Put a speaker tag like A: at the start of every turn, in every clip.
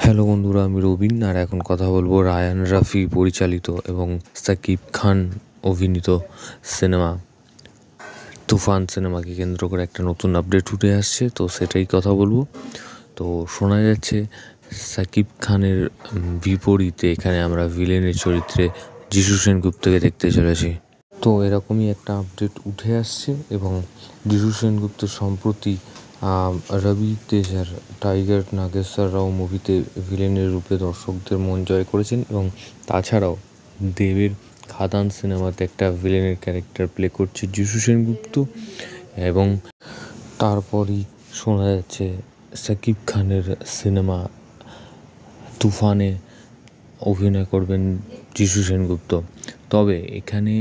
A: Hello বন্ধুরা, আমি রবিন আর এখন কথা বলবো রায়ান রাফি পরিচালিত এবং সাকিব খান অভিনীত সিনেমা তুফান সিনেমাকে কেন্দ্র করে একটা নতুন আপডেট উঠে আসছে, তো সেটাই কথা বলবো। তো শোনা যাচ্ছে সাকিব খানের বিপরীতে এখানে আমরা ভিলেনের চরিত্রে যিশু সেনগুপ্তকে দেখতে চলেছি। তো এরকমই একটা আপডেট উঠে আসছে এবং যিশু সেনগুপ্ত সম্প্রতি রবি তেজার টাইগার নাগেশ্বর রাও মুভিতে ভিলেনের রূপে দর্শকদের মন জয় করেছেন এবং তাছাড়াও দেবের খাদান সিনেমাতে একটা ভিলেনের ক্যারেক্টার প্লে করছে যিশু সেনগুপ্ত। এবং তারপরই শোনা যাচ্ছে সাকিব খানের সিনেমা তুফানে অভিনয় করবেন যিশু সেনগুপ্ত। তবে এখানে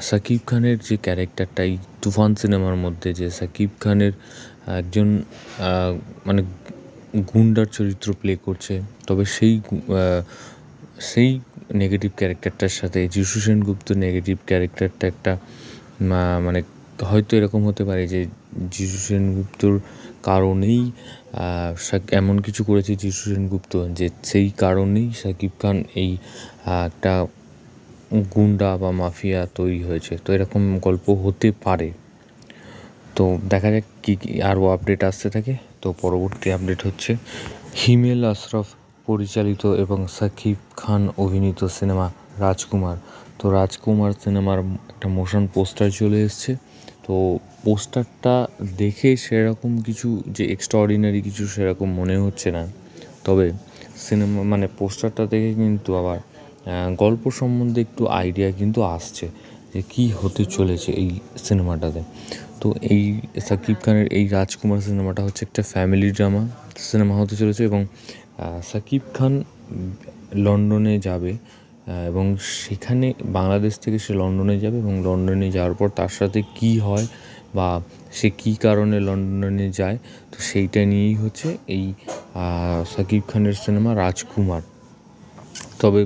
A: সাকিব খানের যে ক্যারেক্টারটা এই তুফান সিনেমার মধ্যে, যে সাকিব খানের একজন মানে গুন্ডার চরিত্র প্লে করছে, তবে সেই নেগেটিভ ক্যারেক্টারটার সাথে যিশু সেনগুপ্ত নেগেটিভ ক্যারেক্টারটা একটা মানে হয়তো এরকম হতে পারে যে যিশু সেনগুপ্তর কারণেই এমন কিছু করেছে যিশু সেনগুপ্ত যে সেই কারণেই সাকিব খান এই একটা গুন্ডা বা মাফিয়া তৈরি হয়েছে। তো এরকম গল্প হতে পারে। তো দেখা যাক কী কী আরও আপডেট আসতে থাকে। তো পরবর্তী আপডেট হচ্ছে হিমেল আশরাফ পরিচালিত এবং সাকিব খান অভিনীত সিনেমা রাজকুমার। তো রাজকুমার সিনেমার একটা মোশন পোস্টার চলে এসছে। তো পোস্টারটা দেখে সেরকম কিছু যে এক্সট্রাঅর্ডিনারি কিছু সেরকম মনে হচ্ছে না, তবে সিনেমা মানে পোস্টারটা দেখে কিন্তু আবার গল্প সম্বন্ধে একটু আইডিয়া কিন্তু আসছে যে কী হতে চলেছে এই সিনেমাটাতে। তো এই সাকিব খানের এই রাজকুমার সিনেমাটা হচ্ছে একটা ফ্যামিলি ড্রামা সিনেমা হতে চলেছে এবং সাকিব খান লন্ডনে যাবে এবং সেখানে বাংলাদেশ থেকে সে লন্ডনে যাবে এবং লন্ডনে যাওয়ার পর তার সাথে কী হয় বা সে কী কারণে লন্ডনে যায়, তো সেইটা নিয়েই হচ্ছে এই সাকিব খানের সিনেমা রাজকুমার। তবে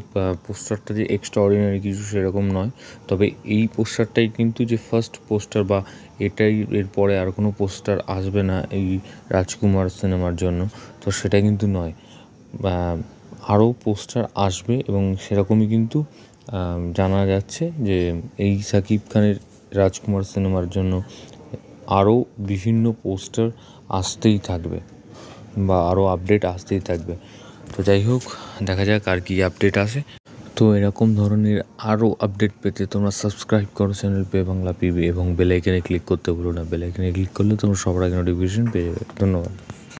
A: পোস্টারটা যে এক্সট্রাঅর্ডিনারি কিছু সেরকম নয়, তবে এই পোস্টারটাই কিন্তু যে ফার্স্ট পোস্টার বা এটাই এরপরে আর কোনো পোস্টার আসবে না এই রাজকুমার সিনেমার জন্য, তো সেটা কিন্তু নয়। আরও পোস্টার আসবে এবং সেরকমই কিন্তু জানা যাচ্ছে যে এই সাকিব খানের রাজকুমার সিনেমার জন্য আরও বিভিন্ন পোস্টার আসতেই থাকবে বা আরও আপডেট আসতেই থাকবে। তো যাই হোক, দেখা যাক আর কি আপডেট আসে। তো এরকম ধরনের আরও আপডেট পেতে তোমরা সাবস্ক্রাইব করো চ্যানেল পে বাংলা পিবি এবং বেল আইকনে ক্লিক করতে ভুলো না। বেল আইকনে ক্লিক করলে তোমরা সবার আগে নোটিফিকেশন পেয়ে যাবে। ধন্যবাদ।